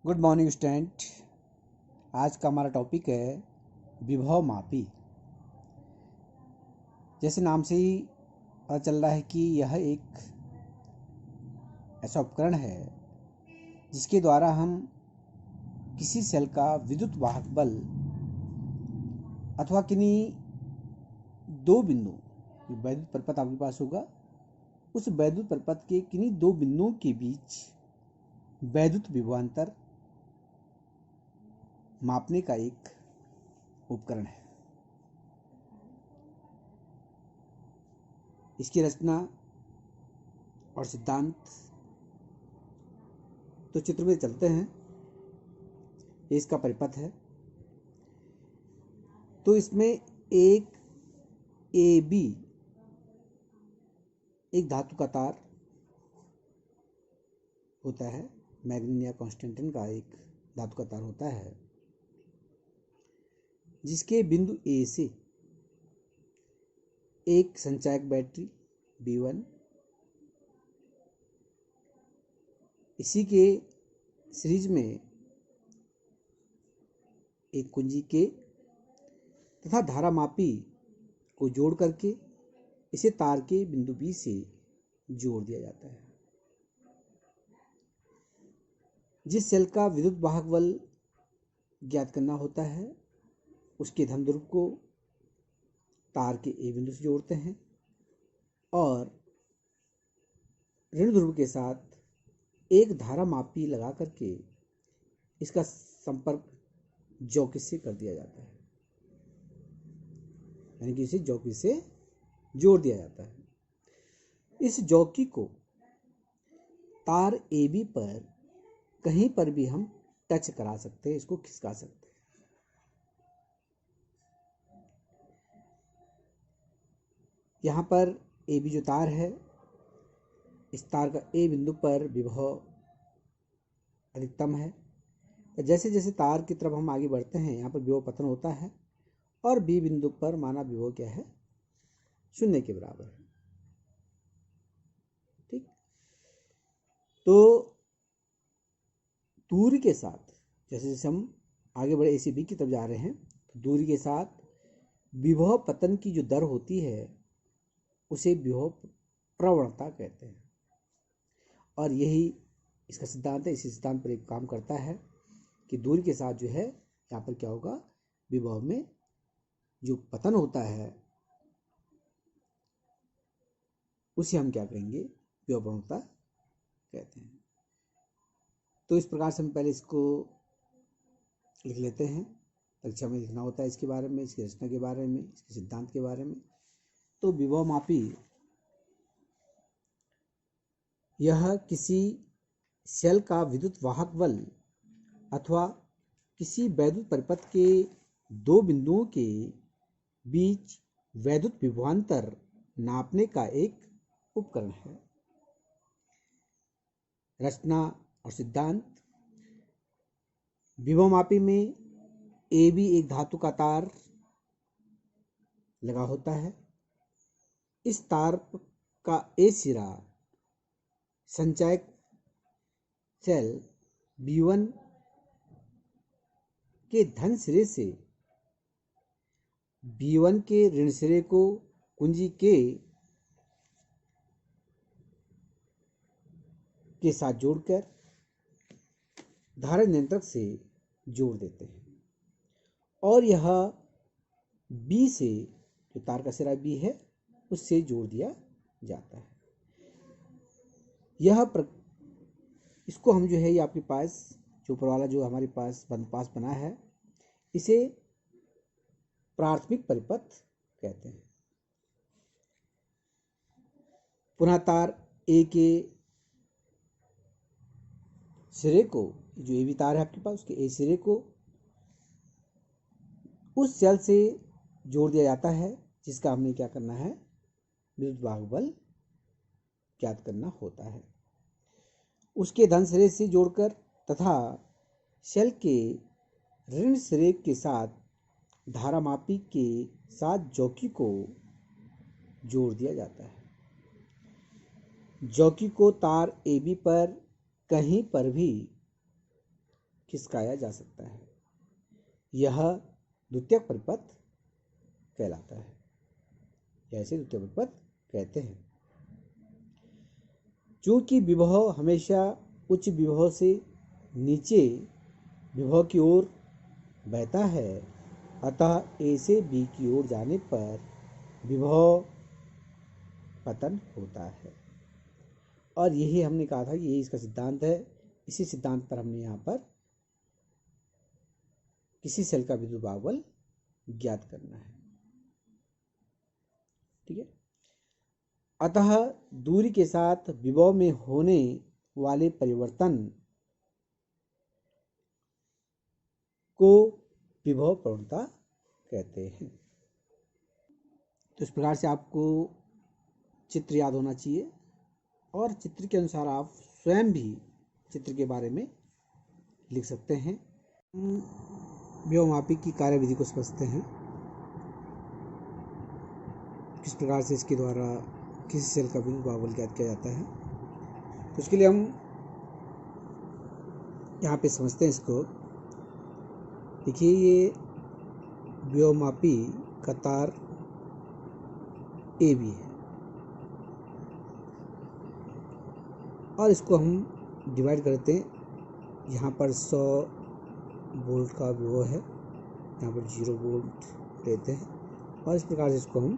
Good morning student. आज का हमारा टॉपिक है विभव मापी। जैसे नाम से ही पता चल रहा है कि यह एक ऐसा उपकरण है जिसके द्वारा हम किसी सेल का विद्युत वाहक बल अथवा किन्हीं दो बिंदु, वैद्युत परिपथ आपके पास होगा, उस वैद्युत परिपथ के किन्हीं दो बिंदुओं के बीच वैद्युत विभवांतर मापने का एक उपकरण है। इसकी रचना और सिद्धांत तो चित्र में चलते हैं। ये इसका परिपथ है। तो इसमें एक AB एक धातु का तार होता है, मैग्नीन या कांस्टेंटिन का एक धातु का तार होता है, जिसके बिंदु A से एक संचायक बैटरी B1, इसी के सीरीज में एक कुंजी K तथा धारामापी को जोड़ करके इसे तार के बिंदु B से जोड़ दिया जाता है। जिस सेल का विद्युत वाहक बल ज्ञात करना होता है, उसके धन ध्रुव को तार के A बिंदु से जोड़ते हैं और ऋण ध्रुव के साथ एक धारामापी लगा करके इसका संपर्क जॉकी से कर दिया जाता है, यानी कि इसे जॉकी से जोड़ दिया जाता है। इस जॉकी को तार AB पर कहीं पर भी हम टच करा सकते हैं, इसको खिसका सकते हैं। यहाँ पर AB जो तार है, इस तार का A बिंदु पर विभव अधिकतम है। जैसे जैसे तार की तरफ हम आगे बढ़ते हैं, यहाँ पर विभव पतन होता है और B बिंदु पर माना विभव क्या है, 0 के बराबर है। ठीक। तो दूरी के साथ जैसे जैसे हम आगे बढ़े AC B की तरफ जा रहे हैं, तो दूरी के साथ विभव पतन की जो दर होती है उसे विभव प्रवणता कहते हैं। और यही इसका सिद्धांत है। इसी सिद्धांत पर एक काम करता है कि दूरी के साथ जो है, यहाँ पर क्या होगा, विभव में जो पतन होता है उसे हम क्या कहेंगे, विभव प्रवणता कहते हैं। तो इस प्रकार से हम पहले इसको लिख लेते हैं। परीक्षा में लिखना होता है इसके बारे में, इसकी रचना के बारे में, इसके सिद्धांत के बारे में। तो विभव मापी यह किसी सेल का विद्युत वाहक बल अथवा किसी वैद्युत परिपथ के दो बिंदुओं के बीच वैद्युत विभवांतर नापने का एक उपकरण है। रचना और सिद्धांत। विभव मापी में AB एक धातु का तार लगा होता है। इस तार का A सिरा संचायक सेल B1 के धन सिरे से B1 के ऋण सिरे को कुंजी K के साथ जोड़कर धारा नियंत्रक से जोड़ देते हैं और यह B से, जो तार का सिरा B है, उससे जोड़ दिया जाता है। इसको हम जो है, ये आपके पास जो ऊपर वाला जो हमारे पास बंदपास बना है, इसे प्राथमिक परिपथ कहते हैं। पुनः तार A के सिरे को, जो AB तार है आपके पास, उसके A सिरे को उस सेल से जोड़ दिया जाता है जिसका हमने क्या करना है, विद्युत वाहक बल ज्ञात करना होता है। उसके धन सिरे से जोड़कर तथा सेल के ऋण सिरे के साथ धारामापी के साथ जॉकी को जोड़ दिया जाता है। जॉकी को तार AB पर कहीं पर भी खिसकाया जा सकता है। यह द्वितीयक परिपथ कहलाता है, ऐसे द्वितीयक परिपथ कहते हैं। चूंकि विभव हमेशा उच्च विभव से नीचे विभव की ओर बहता है, अतः ए से बी की ओर जाने पर विभव पतन होता है। और यही हमने कहा था कि यही इसका सिद्धांत है। इसी सिद्धांत पर हमने यहाँ पर किसी सेल का विद्युत भागबल ज्ञात करना है। ठीक है। अतः दूरी के साथ विभव में होने वाले परिवर्तन को विभव प्रवणता कहते हैं। तो इस प्रकार से आपको चित्र याद होना चाहिए और चित्र के अनुसार आप स्वयं भी चित्र के बारे में लिख सकते हैं। विभवमापी की कार्यविधि को समझते हैं, किस प्रकार से इसके द्वारा किसी सेल का विद्युत भागबल ज्ञात किया जाता है। तो उसके लिए हम यहाँ पे समझते हैं इसको। देखिए, ये विभवमापी का तार ए बी है और इसको हम डिवाइड करते हैं। यहाँ पर 100 वोल्ट का विभव है, यहाँ पर 0 वोल्ट लेते हैं और इस प्रकार से इसको हम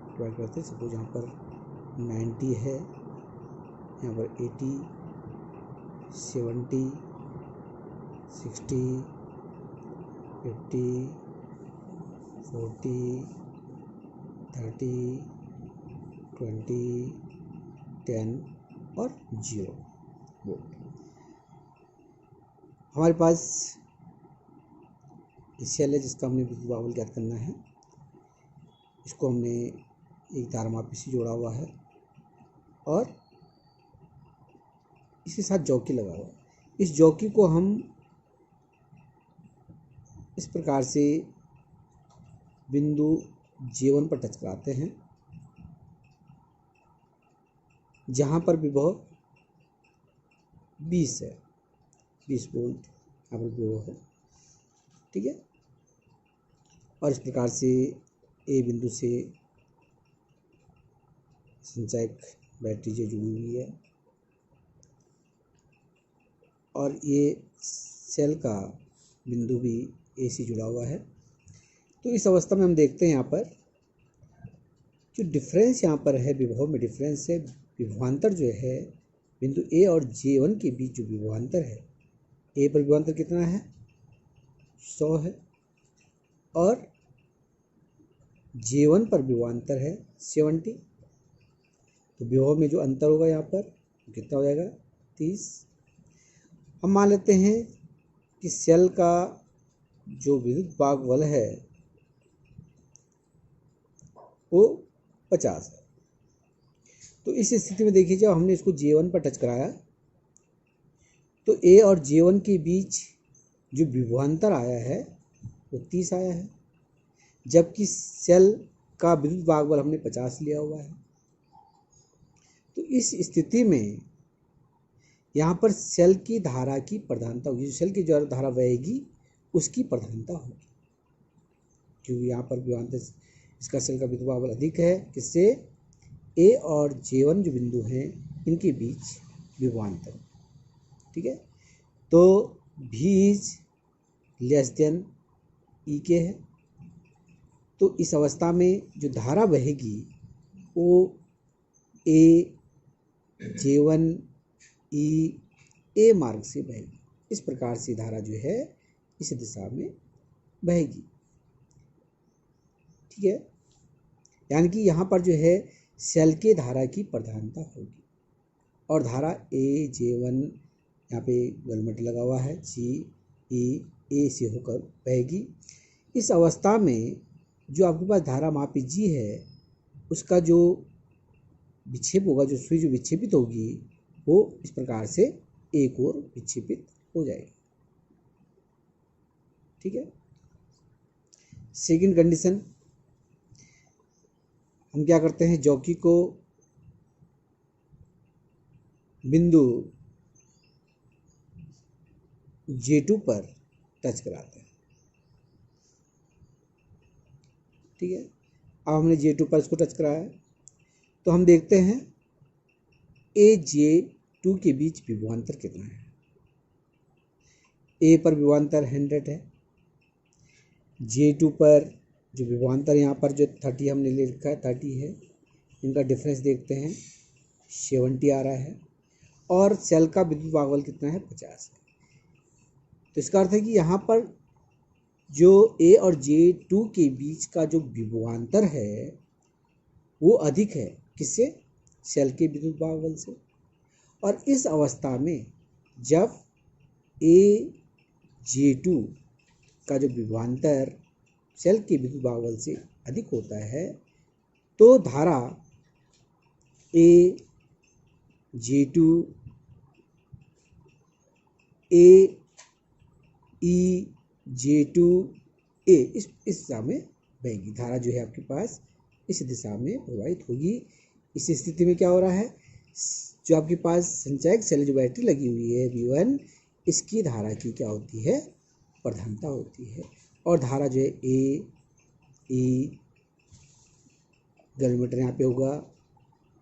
डिवाइड करते हैं। सपोज यहाँ पर 90 है, यहाँ पर 80, 70, 60, 50, 40, 30, 20, 10 और 0 वोल्ट। हमारे पास सेल है जिसका हमने विद्युत भागबल ज्ञात करना है। इसको हमने एक धारामापी से जोड़ा हुआ है और इसके साथ जॉकी लगा हुआ है। इस जॉकी को हम इस प्रकार से बिंदु J1 पर टच कराते हैं, जहाँ पर विभव 20 है, 20 वोल्ट यहाँ पर विभव है। ठीक है। और इस प्रकार से ए बिंदु से संचायक बैटरी जो जुड़ी हुई है और ये सेल का बिंदु भी ए से जुड़ा हुआ है। तो इस अवस्था में हम देखते हैं यहाँ पर जो डिफरेंस यहाँ पर है, विभव में डिफरेंस है। विभवांतर जो है बिंदु ए और J1 के बीच जो विभवांतर है, ए पर विभवांतर कितना है, 100 है और J1 पर विभवांतर है 70। तो विभव में जो अंतर होगा यहाँ पर कितना हो जाएगा, 30। हम मान लेते हैं कि सेल का जो विद्युत भागबल है वो 50 है। तो इस स्थिति में देखिए, जब हमने इसको J1 पर टच कराया तो A और J1 के बीच जो विभवांतर आया है वो 30 आया है, जबकि सेल का विद्युत भागबल हमने 50 लिया हुआ है। तो इस स्थिति में यहाँ पर सेल की धारा की प्रधानता होगी, जो सेल की जो धारा बहेगी उसकी प्रधानता होगी, क्योंकि यहाँ पर विभवांतर इसका सेल का विद्युत भागबल अधिक है। किससे, ए और J1 जो बिंदु हैं इनके बीच विभवांतर। ठीक है। तो V is less than E के है। तो इस अवस्था में जो धारा बहेगी वो A J1 E A मार्ग से बहेगी। इस प्रकार से धारा जो है इस दिशा में बहेगी। ठीक है। यानी कि यहाँ पर जो है सेल के धारा की प्रधानता होगी और धारा ए J1 यहाँ पे गलमट लगा हुआ है, ए से होकर बहेगी। इस अवस्था में जो आपके पास धारा मापी G है उसका जो विक्षेप होगा, जो सुई जो विक्षेपित होगी वो इस प्रकार से एक ओर विक्षेपित हो जाएगी। ठीक है। सेकंड कंडीशन, हम क्या करते हैं, जॉकी को बिंदु J2 पर टच कराते हैं। ठीक है, अब हमने J2 पर इसको टच कराया तो हम देखते हैं AJ2 के बीच विभवांतर कितना है। A पर विभवांतर 100 है, J2 पर जो विभवांतर यहाँ पर जो 30 हमने ले रखा है 30 है, इनका डिफरेंस देखते हैं 70 आ रहा है, और सेल का विद्युत भागफल कितना है 50 है। तो इसका अर्थ है कि यहाँ पर जो A और J2 के बीच का जो विभवांतर है वो अधिक है, किससे? सेल के विद्युत भागफल से। और इस अवस्था में जब AJ2 का जो विभवांतर सेल के विद्युत भागफल से अधिक होता है तो धारा AJ2 AEJ2A इस दिशा में बहेगी। धारा जो है आपके पास इस दिशा में प्रवाहित होगी। इस स्थिति में क्या हो रहा है, जो आपके पास संचायक सेल जो बैटरी लगी हुई है V1, इसकी धारा की क्या होती है, प्रधानता होती है। और धारा जो है E गैल्वेनोमीटर यहाँ पे होगा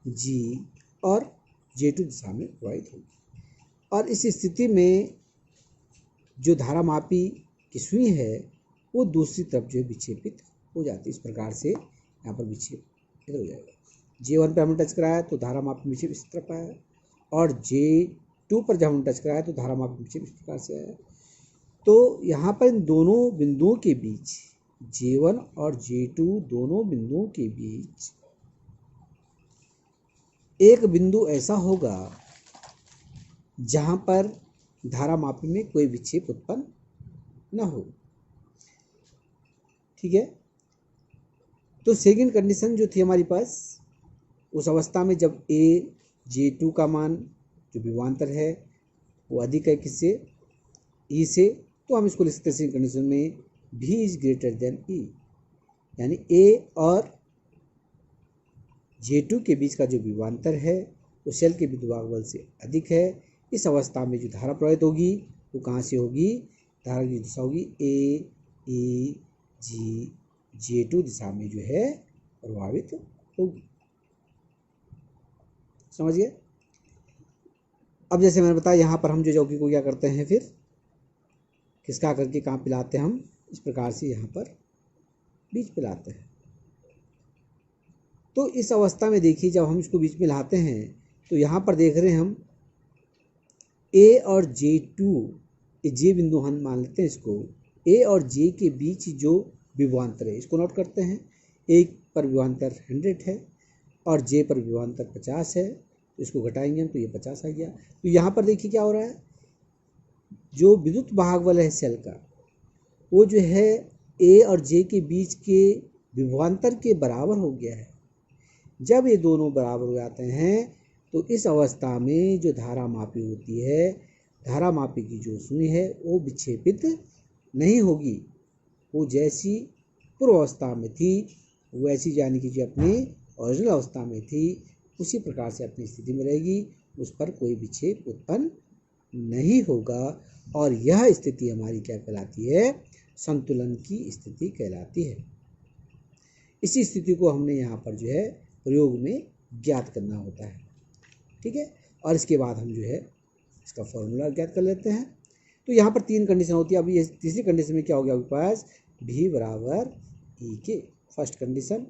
G और J2 दिशा में प्रवाहित होगी। और इस स्थिति में जो धारा मापी की सुई है वो दूसरी तरफ जो है विक्षेपित हो जाती है। इस प्रकार से यहाँ पर विक्षेपित हो जाएगा। J1 पर हमने टच कराया तो धारा मापी विक्षेप इस तरफ आया, और J2 पर जब हमने टच कराया तो धारा मापी विक्षेप इस प्रकार से आया। तो यहाँ पर इन दोनों बिंदुओं के बीच, J1 और J2 दोनों बिंदुओं के बीच एक बिंदु ऐसा होगा जहाँ पर धारा मापी में कोई विक्षेप उत्पन्न न हो। ठीक है, तो सेकंड कंडीशन जो थी हमारे पास, उस अवस्था में जब AJ2 का मान जो विभवांतर है वो अधिक है किससे, E से, तो हम इसको लिख सकते हैं सेकंड कंडीशन में V is greater than E, यानी A और J2 के बीच का जो विभवांतर है वो सेल के विद्युत भागफल से अधिक है। इस अवस्था में जो धारा प्रवाहित होगी वो कहाँ से होगी, धारा की दिशा होगी AEG-J2 दिशा में जो है प्रभावित होगी। समझ गए? अब जैसे मैंने बताया यहाँ पर हम जो चौकी को क्या करते हैं, फिर खिसका करके कहाँ पिलाते हैं, हम इस प्रकार से यहाँ पर बीच पिलाते हैं। तो इस अवस्था में देखिए जब हम इसको बीच में लाते हैं तो यहाँ पर देख रहे हैं हम A और J2, J बिंदु हम मान लेते हैं इसको, A और J के बीच जो विभवांतर है इसको नोट करते हैं। A पर विभवांतर 100 है और J पर विभवांतर 50 है, तो इसको घटाएंगे हम तो ये 50 आ गया। तो यहाँ पर देखिए क्या हो रहा है, जो विद्युत भागफल है सेल का वो जो है A और J के बीच के विभवांतर के बराबर हो गया है। जब ये दोनों बराबर हो जाते हैं तो इस अवस्था में जो धारा मापी होती है, धारा मापी की जो सुई है वो विक्षेपित नहीं होगी। वो जैसी पूर्व अवस्था में थी वैसी, यानी कि जो अपनी ओरिजिनल अवस्था में थी उसी प्रकार से अपनी स्थिति में रहेगी, उस पर कोई विक्षेप उत्पन्न नहीं होगा। और यह स्थिति हमारी क्या कहलाती है, संतुलन की स्थिति कहलाती है। इसी स्थिति को हमने यहाँ पर जो है प्रयोग में ज्ञात करना होता है। ठीक है, और इसके बाद हम जो है इसका फॉर्मूला ज्ञात कर लेते हैं। तो यहाँ पर 3 कंडीशन होती है। अभी ये तीसरी कंडीशन में क्या हो गया आपके पास, V बराबर E के, फर्स्ट कंडीशन।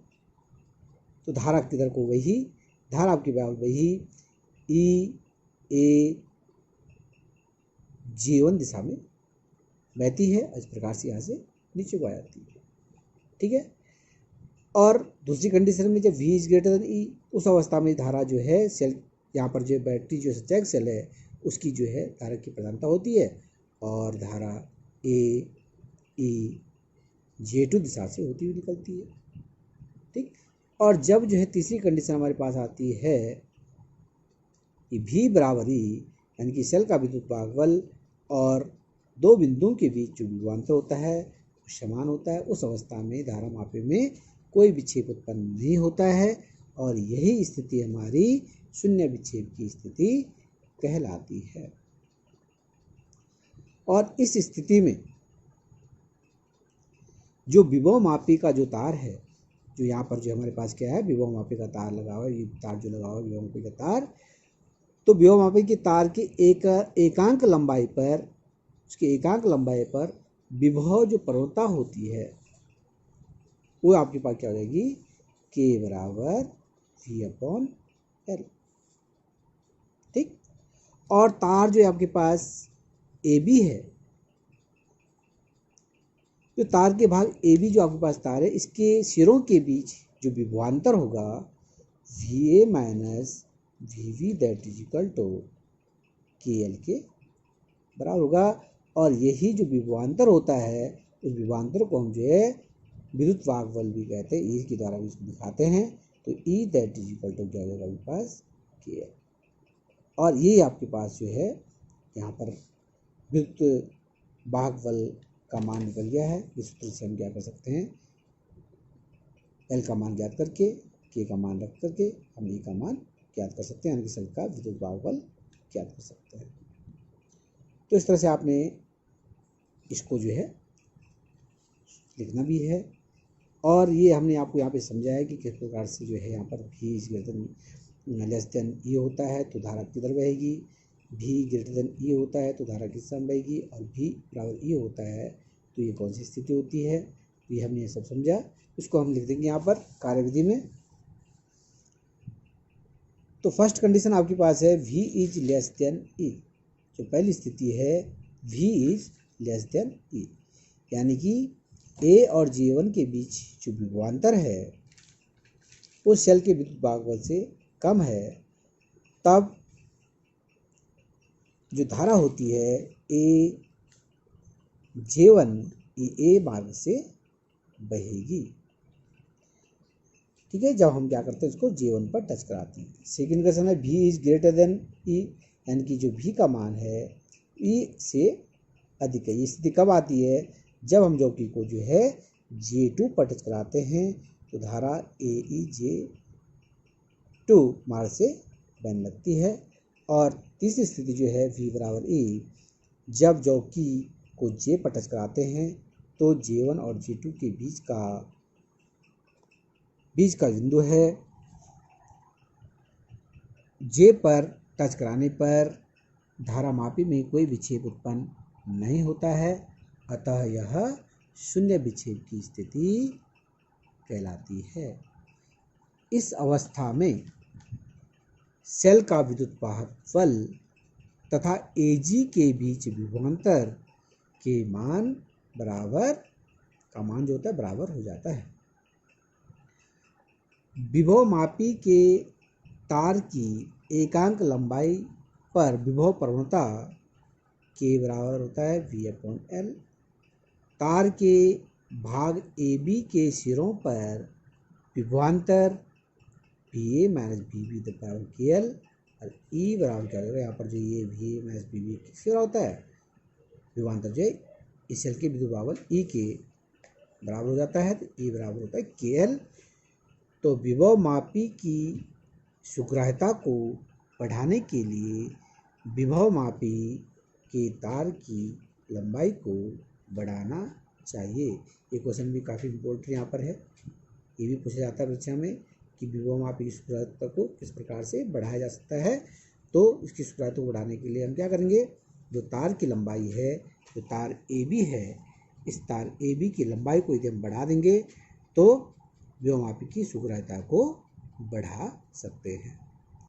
तो धारा किधर को वही, धारा आपकी बराबर वही EAJ1 दिशा में बहती है, इस प्रकार से यहाँ से नीचे को आ जाती है। ठीक है, और दूसरी कंडीशन में जब V is greater than E, उस अवस्था में धारा जो है सेल, यहाँ पर जो बैटरी जो संचायक सेल है उसकी जो है धारा की प्रधानता होती है और धारा AEJ2 दिशा से होती हुई निकलती है। ठीक, और जब जो है तीसरी कंडीशन हमारे पास आती है कि V बराबर E, यानी कि सेल का विद्युत भागफल और दो बिंदुओं के बीच जो विभवांतर होता है समान होता है, उस अवस्था में धारा मापे में कोई विक्षेप उत्पन्न नहीं होता है और यही स्थिति हमारी शून्य विक्षेप की स्थिति कहलाती है। और इस स्थिति में जो विभव मापी का जो तार है, जो यहाँ पर जो हमारे पास क्या है, विभव मापी का तार लगा हुआ है, ये तार जो लगा हुआ है विभव मापी का तार, तो विभव मापी की तार की एकांक लंबाई पर, उसकी एकांक लंबाई पर विभव जो प्रवणता होती है वो आपके पास क्या हो जाएगी, K बराबर V/L। ठीक। और तार जो है आपके पास AB है, तो तार के भाग AB जो आपके पास तार है, इसके सिरों के बीच जो विभवांतर होगा VA minus VB that is equal to KL के बराबर होगा। और यही जो विभवांतर होता है, उस विभवांतर को हम जो है विद्युत वाहक बल भी कहते हैं, E के द्वारा भी इसको दिखाते हैं। तो E that is equal to क्या हो जाएगा आपके पास, KL। और ये आपके पास जो है यहाँ पर विद्युत वाहक बल का मान निकल गया है। इस सूत्र से हम क्या कर सकते हैं, L का मान ज्ञात करके, K का मान रख करके हम E का मान ज्ञात कर सकते हैं, यानी कि शरीर का विद्युत वाहक बल ज्ञात कर सकते हैं। तो इस तरह से आपने इसको जो है लिखना भी है। और ये हमने आपको यहाँ पे समझाया है कि किस प्रकार से जो है यहाँ पर V is greater than less than E होता है तो धारा किधर बहेगी, V ग्रेटर देन E होता है तो धारा किस समय बहेगी, और V बराबर E होता है तो ये कौन सी स्थिति होती है। तो ये हमने ये सब समझा, इसको हम लिख देंगे यहाँ पर कार्यविधि में। तो फर्स्ट कंडीशन आपके पास है V is less than E। जो पहली स्थिति है V is less than E, यानी कि A और J1 के बीच जो विभवांतर है वो शेल के विद्युत वाहक बल से कम है, तब जो धारा होती है J1 A मार्ग से बहेगी। ठीक है, जब हम क्या करते हैं, इसको J1 पर टच कराते हैं। सेकेंड क्वेश्चन है V is greater than E, यानी कि जो V का मान है E से अधिक है। ये स्थिति कब आती है, जब हम जॉकी को जो है J2 पर टच कराते हैं तो धारा AEJ2 मार्ग से बहने लगती है। और तीसरी स्थिति जो है V बराबर E, जब जॉकी को J पर टच कराते हैं तो J1 और J2 के बीच का बिंदु है, J पर टच कराने पर धारा मापी में कोई विक्षेप उत्पन्न नहीं होता है, अतः यह शून्य विक्षेप की स्थिति कहलाती है। इस अवस्था में शेल का विद्युत वाहक बल तथा AG के बीच विभवांतर के मान जो होता है बराबर हो जाता है। विभव मापी के तार की एकांक लंबाई पर विभव प्रवणता के बराबर होता है V/L। तार के भाग AB के सिरों पर विभवांतर VA माइनस VB बराबर KL, और E बराबर क्या होगा, यहाँ पर जो ये VA माइनस VB किसके बराबर होता है, विभवांतर जो है इस शेल के विद्युत वाहक बल E के बराबर हो जाता है, तो E बराबर होता है KL। तो विभव मापी की सुग्राह्यता को बढ़ाने के लिए विभव मापी के तार की लंबाई को बढ़ाना चाहिए। ये क्वेश्चन भी काफ़ी इम्पोर्टेंट यहाँ पर है, ये भी पूछा जाता है परीक्षा में कि विभव मापी की सुग्राह्यता को किस प्रकार से बढ़ाया जा सकता है। तो इसकी सुग्राह्यता को बढ़ाने के लिए हम क्या करेंगे, जो तार की लंबाई है, जो तार AB है, इस तार AB की लंबाई को यदि हम बढ़ा देंगे तो विभव मापी की सुग्राह्यता को बढ़ा सकते हैं।